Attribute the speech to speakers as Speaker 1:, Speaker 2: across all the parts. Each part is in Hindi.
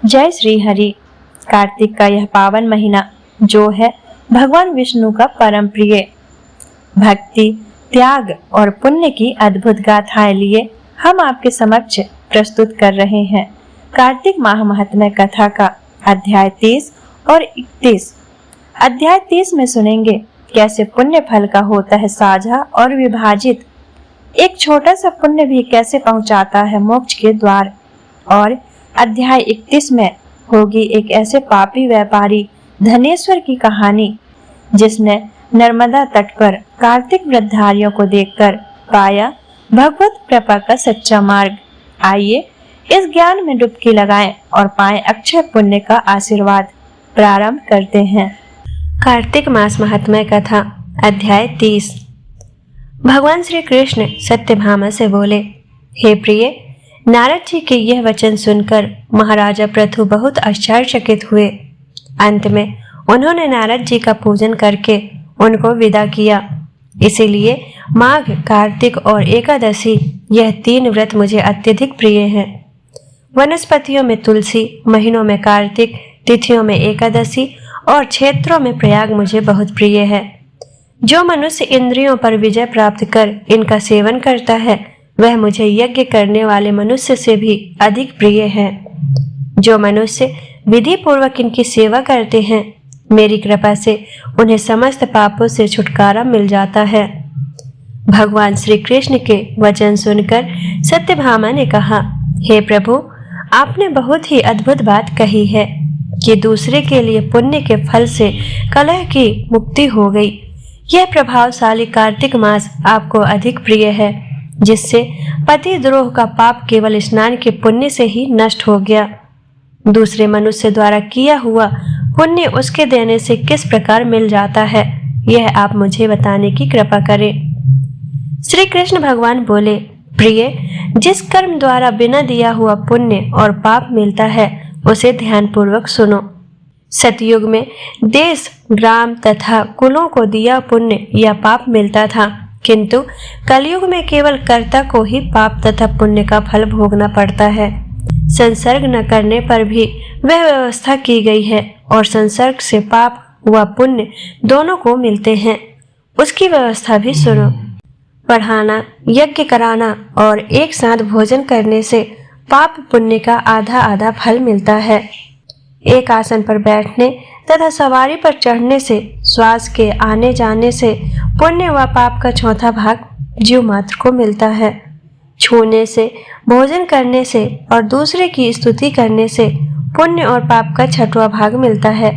Speaker 1: जय श्री हरि। कार्तिक का यह पावन महीना जो है भगवान विष्णु का परम प्रिय, भक्ति, त्याग और पुण्य की अद्भुत गाथाएं लिए हम आपके समक्ष प्रस्तुत कर रहे हैं कार्तिक माह महात्म्य कथा का अध्याय 30 और 31। अध्याय 30 में सुनेंगे कैसे पुण्य फल का होता है साझा और विभाजित, एक छोटा सा पुण्य भी कैसे पहुंचाता है मोक्ष के द्वार। और अध्याय 31 में होगी एक ऐसे पापी व्यापारी धनेश्वर की कहानी जिसने नर्मदा तट पर कार्तिक व्रतधारियों को देखकर पाया भगवत कृपा का सच्चा मार्ग। आइए इस ज्ञान में डुबकी लगाएं और पाएं अक्षय पुण्य का आशीर्वाद। प्रारंभ करते हैं। कार्तिक मास महात्म्य कथा अध्याय 30। भगवान श्री कृष्ण सत्यभामा से बोले, हे प्रिय, नारद जी के यह वचन सुनकर महाराजा पृथु बहुत आश्चर्यचकित हुए। अंत में उन्होंने नारद जी का पूजन करके उनको विदा किया। इसीलिए माघ, कार्तिक और एकादशी यह 3 व्रत मुझे अत्यधिक प्रिय हैं। वनस्पतियों में तुलसी, महीनों में कार्तिक, तिथियों में एकादशी और क्षेत्रों में प्रयाग मुझे बहुत प्रिय है। जो मनुष्य इंद्रियों पर विजय प्राप्त कर इनका सेवन करता है वह मुझे यज्ञ करने वाले मनुष्य से भी अधिक प्रिय है। जो मनुष्य विधि पूर्वक इनकी सेवा करते हैं मेरी कृपा से उन्हें समस्त पापों से छुटकारा मिल जाता है। भगवान श्री कृष्ण के वचन सुनकर सत्यभामा ने कहा, हे प्रभु, आपने बहुत ही अद्भुत बात कही है कि दूसरे के लिए पुण्य के फल से कलह की मुक्ति हो गई। यह प्रभावशाली कार्तिक मास आपको अधिक प्रिय है, जिससे पति द्रोह का पाप केवल स्नान के पुण्य से ही नष्ट हो गया। दूसरे मनुष्य द्वारा किया हुआ पुण्य उसके देने से किस प्रकार मिल जाता है, यह आप मुझे बताने की कृपा करें। श्री कृष्ण भगवान बोले, प्रिय, जिस कर्म द्वारा बिना दिया हुआ पुण्य और पाप मिलता है उसे ध्यान पूर्वक सुनो। सतयुग में देश, ग्राम तथा कुलों को दिया पुण्य या पाप मिलता था, किंतु कलयुग में केवल कर्ता को ही पाप तथा पुण्य का फल भोगना पड़ता है। संसर्ग न करने पर भी वह व्यवस्था की गई है और संसर्ग से पाप व पुण्य दोनों को मिलते हैं। उसकी व्यवस्था भी सुनो। पढ़ाना, यज्ञ कराना और एक साथ भोजन करने से पाप पुण्य का आधा आधा फल मिलता है। एक आसन पर बैठने तथा सवारी पर चढ़ने से, श्वास के आने जाने से पुण्य व पाप का चौथा भाग जीव मात्र को मिलता है। छूने से, भोजन करने से और दूसरे की स्तुति करने से पुण्य और पाप का 6वां भाग मिलता है।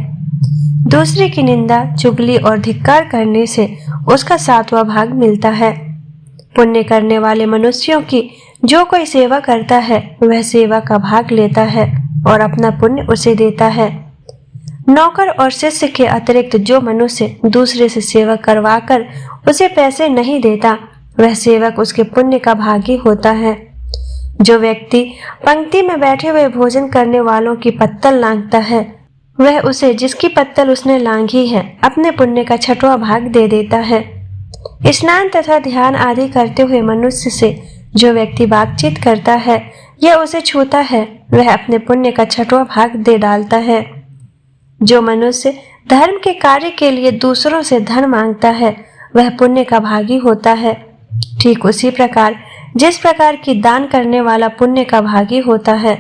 Speaker 1: दूसरे की निंदा, चुगली और धिक्कार करने से उसका 7वां भाग मिलता है। पुण्य करने वाले मनुष्यों की जो कोई सेवा करता है वह सेवा का भाग लेता है और अपना पुण्य उसे देता है। नौकर और शिष्य के अतिरिक्त जो मनुष्य दूसरे से सेवा करवाकर उसे पैसे नहीं देता वह सेवक उसके पुण्य का भागी होता है। जो व्यक्ति पंक्ति में बैठे हुए भोजन करने वालों की पत्तल लांघता है वह उसे जिसकी पत्तल उसने लांघी है अपने पुण्य का 6वां भाग दे देता है। स्नान तथा ध्यान आदि करते हुए मनुष्य से जो व्यक्ति बातचीत करता है या उसे छूता है वह अपने पुण्य का 6वां भाग दे डालता है। जो मनुष्य धर्म के कार्य के लिए दूसरों से धन मांगता है वह पुण्य का भागी होता है। ठीक उसी प्रकार जिस प्रकार की दान करने वाला पुण्य का भागी होता है।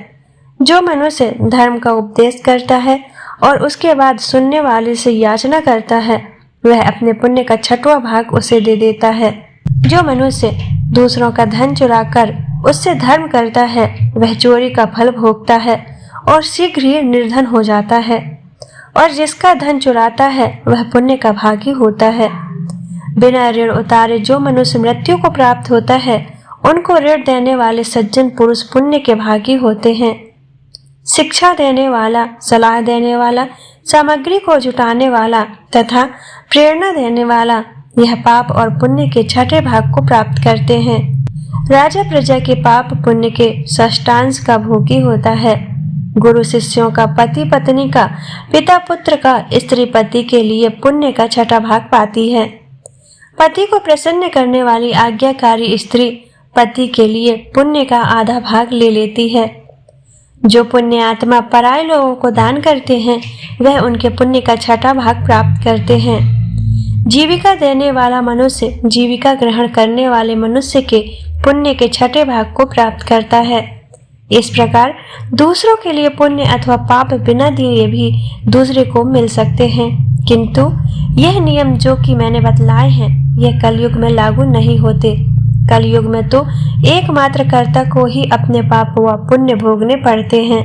Speaker 1: जो मनुष्य धर्म का उपदेश करता है और उसके बाद सुनने वाले से याचना करता है वह अपने पुण्य का 6वां भाग उसे दे देता है। जो मनुष्य दूसरों का धन चुराकर उससे धर्म करता है वह चोरी का फल भोगता है और शीघ्र ही निर्धन हो जाता है। और जिसका धन चुराता है वह पुण्य का भागी होता है। बिना ऋण उतारे जो मनुष्य मृत्यु को प्राप्त होता है उनको ऋण देने वाले सज्जन पुरुष पुण्य के भागी होते हैं। शिक्षा देने वाला, सलाह देने वाला, सामग्री को जुटाने वाला तथा प्रेरणा देने वाला यह पाप और पुण्य के 6ठे भाग को प्राप्त करते हैं। राजा प्रजा के पाप पुण्य के षष्ठांश का भोगी होता है। गुरु शिष्यों का, पति पत्नी का, पिता पुत्र का, स्त्री पति के लिए पुण्य का 6ठा भाग पाती है। पति को प्रसन्न करने वाली आज्ञाकारी स्त्री पति के लिए पुण्य का आधा भाग ले लेती है।
Speaker 2: जो पुण्य आत्मा पराये लोगों को दान करते हैं वह उनके पुण्य का छठा भाग प्राप्त करते हैं। जीविका देने वाला मनुष्य जीविका ग्रहण करने वाले मनुष्य के पुण्य के छठे भाग को प्राप्त करता है। इस प्रकार दूसरों के लिए पुण्य अथवा पाप बिना दिए भी दूसरे को मिल सकते हैं, किंतु यह नियम जो कि मैंने बतलाए हैं यह कलयुग में लागू नहीं होते। कलयुग में तो एकमात्र कर्ता को ही अपने पाप व पुण्य भोगने पड़ते हैं।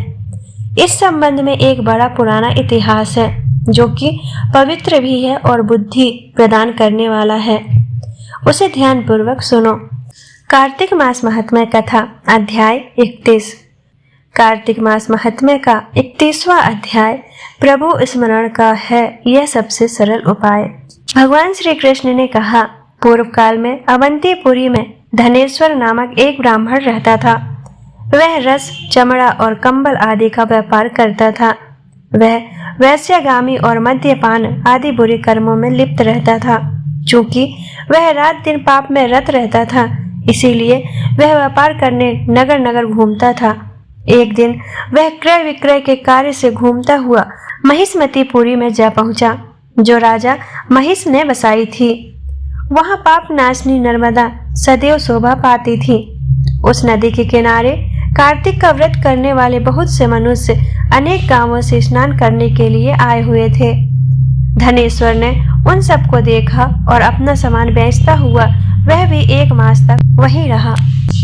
Speaker 2: इस संबंध में एक बड़ा पुराना इतिहास है जो कि पवित्र भी है और बुद्धि प्रदान करने वाला है। उसे ध्यान पूर्वक सुनो। कार्तिक मास महात्म्य कथा अध्याय 31। कार्तिक मास महात्म्य का 31वां अध्याय प्रभु स्मरण का है यह सबसे सरल उपाय। भगवान श्री कृष्ण ने कहा, पूर्व काल में अवंतीपुरी में धनेश्वर नामक एक ब्राह्मण रहता था। वह रस, चमड़ा और कंबल आदि का व्यापार करता था। वह वैश्यगामी और मद्यपान आदि बुरे कर्मों में लिप्त रहता था। चूंकि वह रात दिन पाप में रत रहता था, इसीलिए वह व्यापार करने नगर नगर घूमता था। एक दिन वह क्रय विक्रय के कार्य से घूमता हुआ महिष्मतीपुरी में जा पहुंचा, जो राजा महिष ने बसाई थी। वहां पाप नाशनी नर्मदा सदैव शोभा पाती थी। उस नदी के किनारे कार्तिक का व्रत करने वाले बहुत से मनुष्य अनेक गांवों से स्नान करने के लिए आए हुए थे। धनेश्वर ने उन सबको देखा और अपना सामान बेचता हुआ वह भी 1 मास तक वहीं रहा।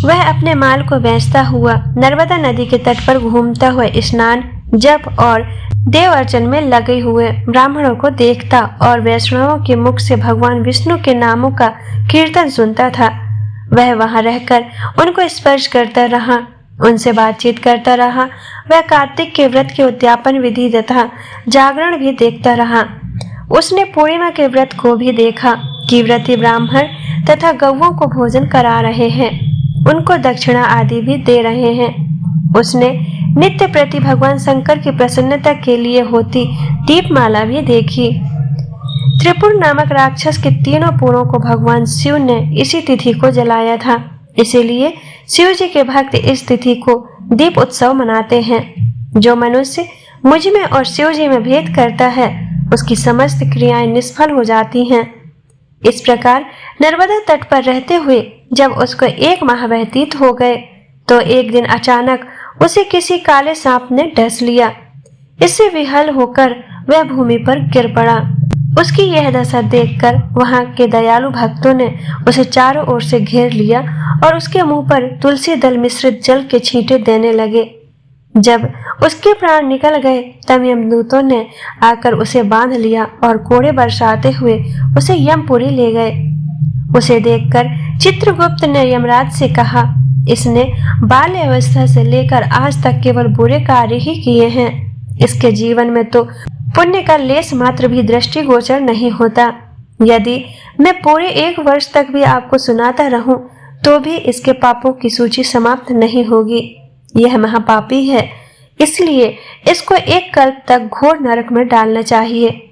Speaker 2: वह अपने माल को बेचता हुआ नर्मदा नदी के तट पर घूमता हुआ स्नान, जप और देव अर्चन में लगे हुए ब्राह्मणों को देखता और वैष्णवों के मुख से भगवान विष्णु के नामों का कीर्तन सुनता था। वह वहां रहकर उनको स्पर्श करता रहा, उनसे बातचीत करता रहा। वह कार्तिक के व्रत के उद्यापन विधि तथा जागरण भी देखता रहा। उसने पूर्णिमा के व्रत को भी देखा कि व्रती ब्राह्मण तथा गौओं को भोजन करा रहे हैं, उनको दक्षिणा आदि भी दे रहे हैं। उसने नित्य प्रति भगवान शंकर की प्रसन्नता के लिए होती दीपमाला भी देखी। त्रिपुर नामक राक्षस के 3 पुरों को भगवान शिव ने इसी तिथि को जलाया था, इसीलिए शिव जी के भक्त इस तिथि को दीप उत्सव मनाते हैं। जो मनुष्य मुझ में और शिव जी में भेद करता है उसकी समस्त क्रियाएं निष्फल हो जाती हैं। इस प्रकार नर्मदा तट पर रहते हुए जब उसको 1 माह व्यतीत हो गए तो एक दिन अचानक उसे किसी काले सांप ने डस लिया। इससे विहल होकर वह भूमि पर गिर पड़ा। उसकी यह दशा देखकर वहां के दयालु भक्तों ने उसे चारों ओर से घेर लिया और उसके मुंह पर तुलसी दल मिश्रित जल के छींटे देने लगे। जब उसके प्राण निकल गए तब यमदूतों ने आकर उसे बांध लिया और कोड़े बरसाते हुए उसे यमपुरी ले गए। उसे देखकर चित्रगुप्त ने यमराज से कहा, इसने बाल्य अवस्था से लेकर आज तक केवल बुरे कार्य ही किए हैं। इसके जीवन में तो पुण्य का लेस मात्र भी दृष्टिगोचर नहीं होता। यदि मैं पूरे 1 वर्ष तक भी आपको सुनाता रहूं तो भी इसके पापों की सूची समाप्त नहीं होगी। यह महापापी है, इसलिए इसको 1 कल्प तक घोर नरक में डालना चाहिए।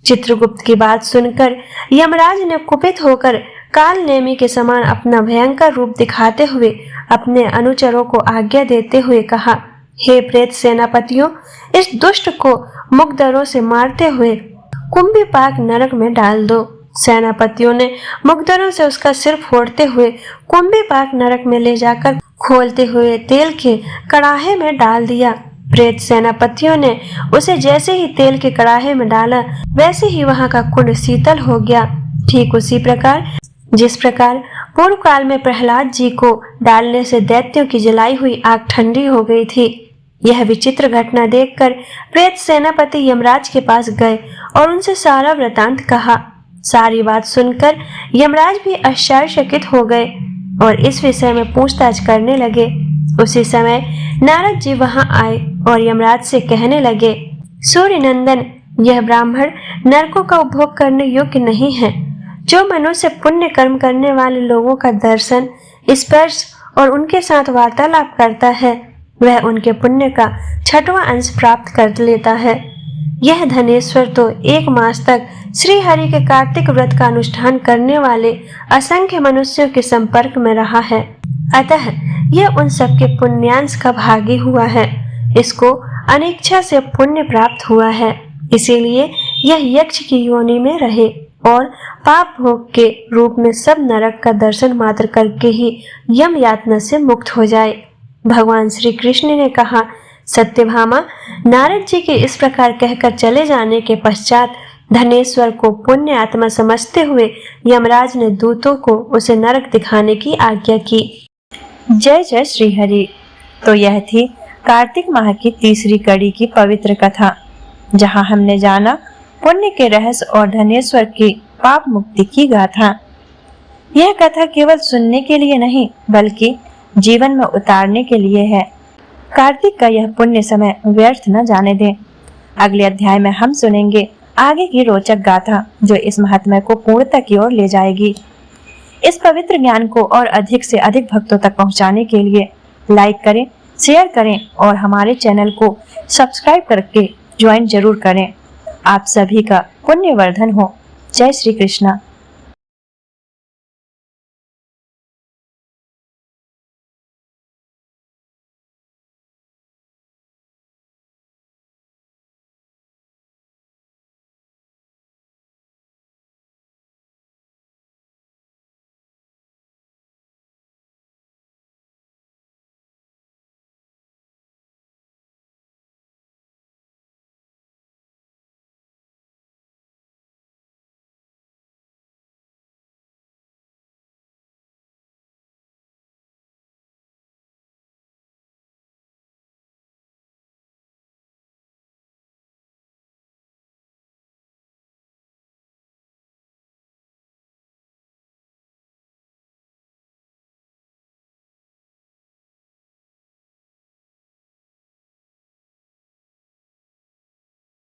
Speaker 2: चित्रगुप्त की बात सुनकर यमराज ने कुपित होकर काल नेमी के समान अपना भयंकर रूप दिखाते हुए अपने अनुचरों को आज्ञा देते हुए कहा, हे प्रेत सेनापतियों, इस दुष्ट को मुग्धरों से मारते हुए कुंभीपाक नरक में डाल दो। सेनापतियों ने मुग्धरों से उसका सिर फोड़ते हुए कुंभीपाक नरक में ले जाकर खोलते हुए तेल के कड़ाहे में डाल दिया। प्रेत सेनापतियों ने उसे जैसे ही तेल के कड़ाहे में डाला वैसे ही वहां का कुंड शीतल हो गया। ठीक उसी प्रकार जिस प्रकार पूर्व काल में प्रहलाद जी को डालने से दैत्यों की जलाई हुई आग ठंडी हो गई थी। यह विचित्र घटना देखकर प्रेत सेनापति यमराज के पास गए और उनसे सारा वृतांत कहा। सारी बात सुनकर यमराज भी आश्चर्यचकित हो गए और इस विषय में पूछताछ करने लगे। उसी समय नारद जी वहां आए और यमराज से कहने लगे, सूर्य नंदन, यह ब्राह्मण नरकों का उपभोग करने योग्य नहीं है। जो मनुष्य पुण्य कर्म करने वाले लोगों का दर्शन, स्पर्श और उनके साथ वार्तालाप करता है वह उनके पुण्य का 6वां अंश प्राप्त कर लेता है। यह धनेश्वर तो 1 मास तक श्री हरि के कार्तिक व्रत का अनुष्ठान करने वाले असंख्य मनुष्यों के संपर्क में रहा है, अतः यह उन सबके पुण्यांश का भागी हुआ है। इसको अनिच्छा से पुण्य प्राप्त हुआ है, इसीलिए यह यक्ष की योनि में रहे और पाप भोग के रूप में सब नरक का दर्शन मात्र करके ही यम यातना से मुक्त हो जाए। भगवान श्री कृष्ण ने कहा, सत्यभामा, नारद जी के इस प्रकार कहकर चले जाने के पश्चात धनेश्वर को पुण्य आत्मा समझते हुए यमराज ने दूतों को उसे नरक दिखाने की आज्ञा की।
Speaker 1: जय जय श्री हरि। तो यह थी कार्तिक माह की तीसरी कड़ी की पवित्र कथा, जहां हमने जाना पुण्य के रहस्य और धनेश्वर की पाप मुक्ति की गाथा। यह कथा केवल सुनने के लिए नहीं बल्कि जीवन में उतारने के लिए है। कार्तिक का यह पुण्य समय व्यर्थ न जाने दें। अगले अध्याय में हम सुनेंगे आगे की रोचक गाथा, जो इस महात्म्य को पूर्णता की ओर ले जाएगी। इस पवित्र ज्ञान को और अधिक से अधिक भक्तों तक पहुंचाने के लिए लाइक करें, शेयर करें और हमारे चैनल को सब्सक्राइब करके ज्वाइन जरूर करें। आप सभी का पुण्यवर्धन हो। जय श्री कृष्णा।